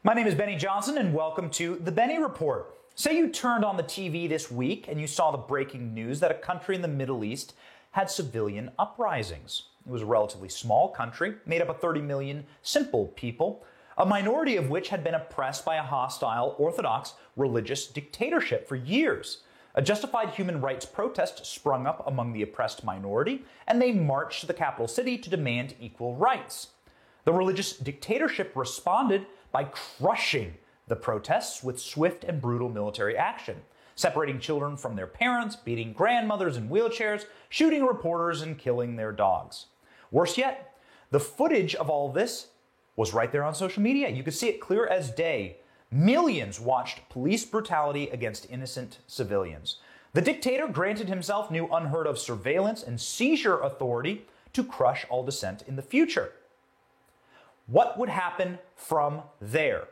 My name is Benny Johnson, and welcome to the Benny Report. Say you turned on the TV this week and you saw the breaking news that a country in the Middle East had civilian uprisings. It was a relatively small country, made up of 30 million simple people, a minority of which had been oppressed by a hostile, orthodox religious dictatorship for years. A justified human rights protest sprung up among the oppressed minority, and they marched to the capital city to demand equal rights. The religious dictatorship responded by crushing the protests with swift and brutal military action, separating children from their parents, beating grandmothers in wheelchairs, shooting reporters, and killing their dogs. Worse yet, the footage of all this was right there on social media. You could see it clear as day. Millions watched police brutality against innocent civilians. The dictator granted himself new unheard of surveillance and seizure authority to crush all dissent in the future. What would happen from there?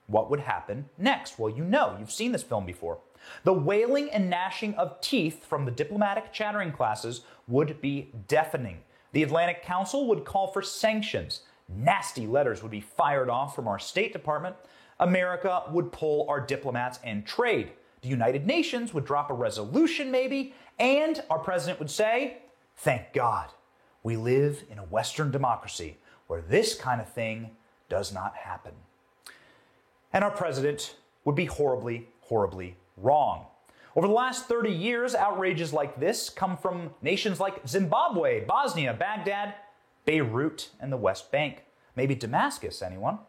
What would happen next? Well, you've seen this film before. The wailing and gnashing of teeth from the diplomatic chattering classes would be deafening. The Atlantic Council would call for sanctions. Nasty letters would be fired off from our State Department. America would pull our diplomats and trade. The United Nations would drop a resolution maybe, and our president would say, "Thank God, we live in a Western democracy where this kind of thing does not happen." And our president would be horribly, horribly wrong. Over the last 30 years, outrages like this come from nations like Zimbabwe, Bosnia, Baghdad, Beirut, and the West Bank. Maybe Damascus, anyone?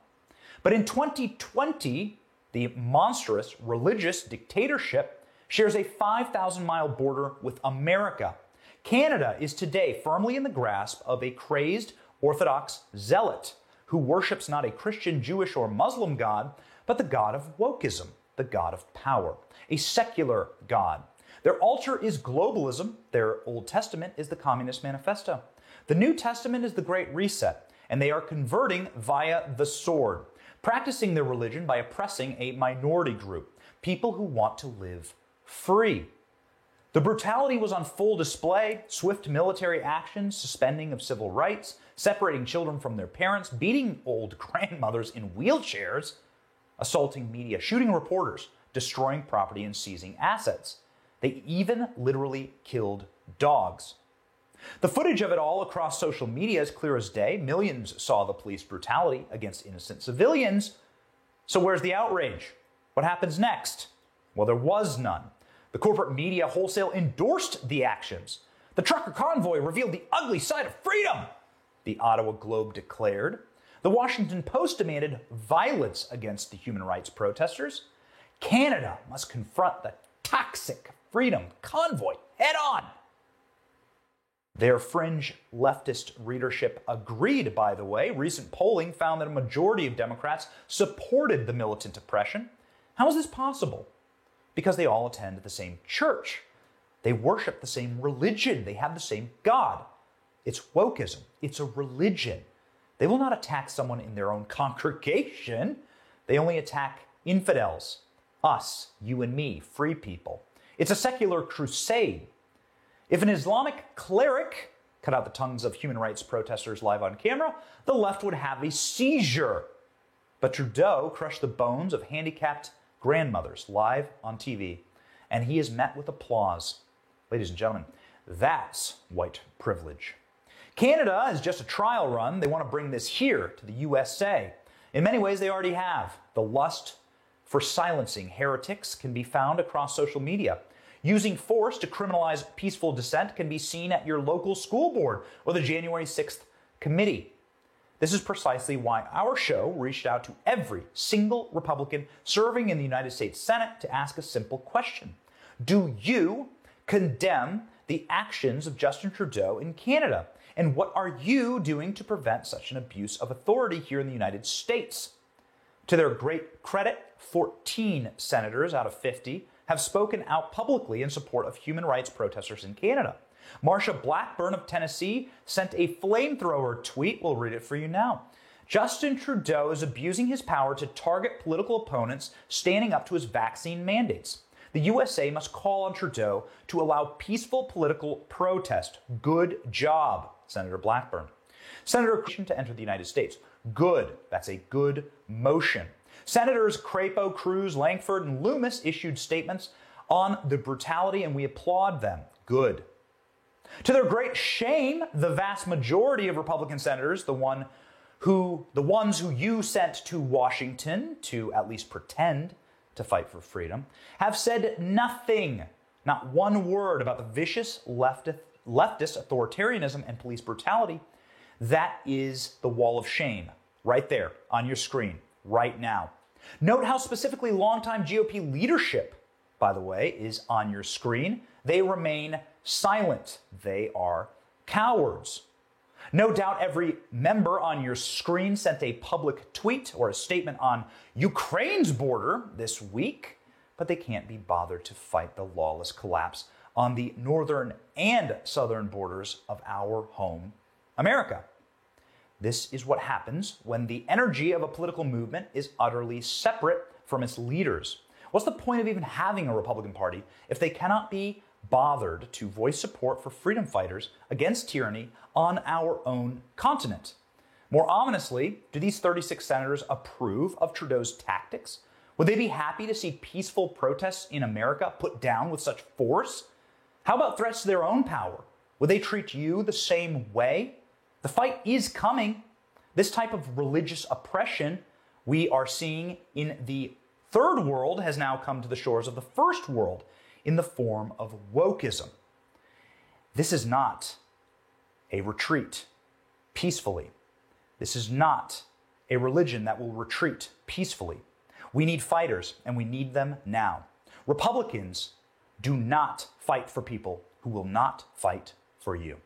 But in 2020, the monstrous religious dictatorship shares a 5,000-mile border with America. Canada is today firmly in the grasp of a crazed Orthodox zealot who worships not a Christian, Jewish, or Muslim God, but the God of wokeism, the God of power, a secular God. Their altar is globalism. Their Old Testament is the Communist Manifesto. The New Testament is the Great Reset, and they are converting via the sword, practicing their religion by oppressing a minority group, people who want to live free. The brutality was on full display: swift military action, suspending of civil rights, separating children from their parents, beating old grandmothers in wheelchairs, assaulting media, shooting reporters, destroying property, and seizing assets. They even literally killed dogs. The footage of it all across social media is clear as day. Millions saw the police brutality against innocent civilians. So where's the outrage? What happens next? Well, there was none. The corporate media wholesale endorsed the actions. The trucker convoy revealed the ugly side of freedom, the Ottawa Globe declared. The Washington Post demanded violence against the human rights protesters. Canada must confront the toxic freedom convoy head on. Their fringe leftist readership agreed, by the way. Recent polling found that a majority of Democrats supported the militant oppression. How is this possible? Because they all attend the same church. They worship the same religion. They have the same God. It's wokeism. It's a religion. They will not attack someone in their own congregation. They only attack infidels, us, you and me, free people. It's a secular crusade. If an Islamic cleric cut out the tongues of human rights protesters live on camera, the left would have a seizure. But Trudeau crushed the bones of handicapped grandmothers live on TV, and he is met with applause. Ladies and gentlemen, that's white privilege. Canada is just a trial run. They want to bring this here to the USA. In many ways, they already have. The lust for silencing heretics can be found across social media. Using force to criminalize peaceful dissent can be seen at your local school board or the January 6th committee. This is precisely why our show reached out to every single Republican serving in the United States Senate to ask a simple question. Do you condemn the actions of Justin Trudeau in Canada? And what are you doing to prevent such an abuse of authority here in the United States? To their great credit, 14 senators out of 50 have spoken out publicly in support of human rights protesters in Canada. Marsha Blackburn of Tennessee sent a flamethrower tweet. We'll read it for you now. Justin Trudeau is abusing his power to target political opponents standing up to his vaccine mandates. The USA must call on Trudeau to allow peaceful political protest. Good job, Senator Blackburn. Senator to enter the United States. Good. That's a good motion. Senators Crapo, Cruz, Langford, and Loomis issued statements on the brutality, and we applaud them. Good. To their great shame, the vast majority of Republican senators, the ones who you sent to Washington to at least pretend to fight for freedom, have said nothing, not one word about the vicious leftist authoritarianism and police brutality. That is the wall of shame, right there on your screen, right now. Note how specifically longtime GOP leadership, by the way, is on your screen. They remain silent. They are cowards. No doubt every member on your screen sent a public tweet or a statement on Ukraine's border this week, but they can't be bothered to fight the lawless collapse on the northern and southern borders of our home, America. This is what happens when the energy of a political movement is utterly separate from its leaders. What's the point of even having a Republican Party if they cannot be bothered to voice support for freedom fighters against tyranny on our own continent? More ominously, do these 36 senators approve of Trudeau's tactics? Would they be happy to see peaceful protests in America put down with such force? How about threats to their own power? Would they treat you the same way? The fight is coming. This type of religious oppression we are seeing in the third world has now come to the shores of the first world in the form of wokeism. This is not a retreat peacefully. This is not a religion that will retreat peacefully. We need fighters, and we need them now. Republicans do not fight for people who will not fight for you.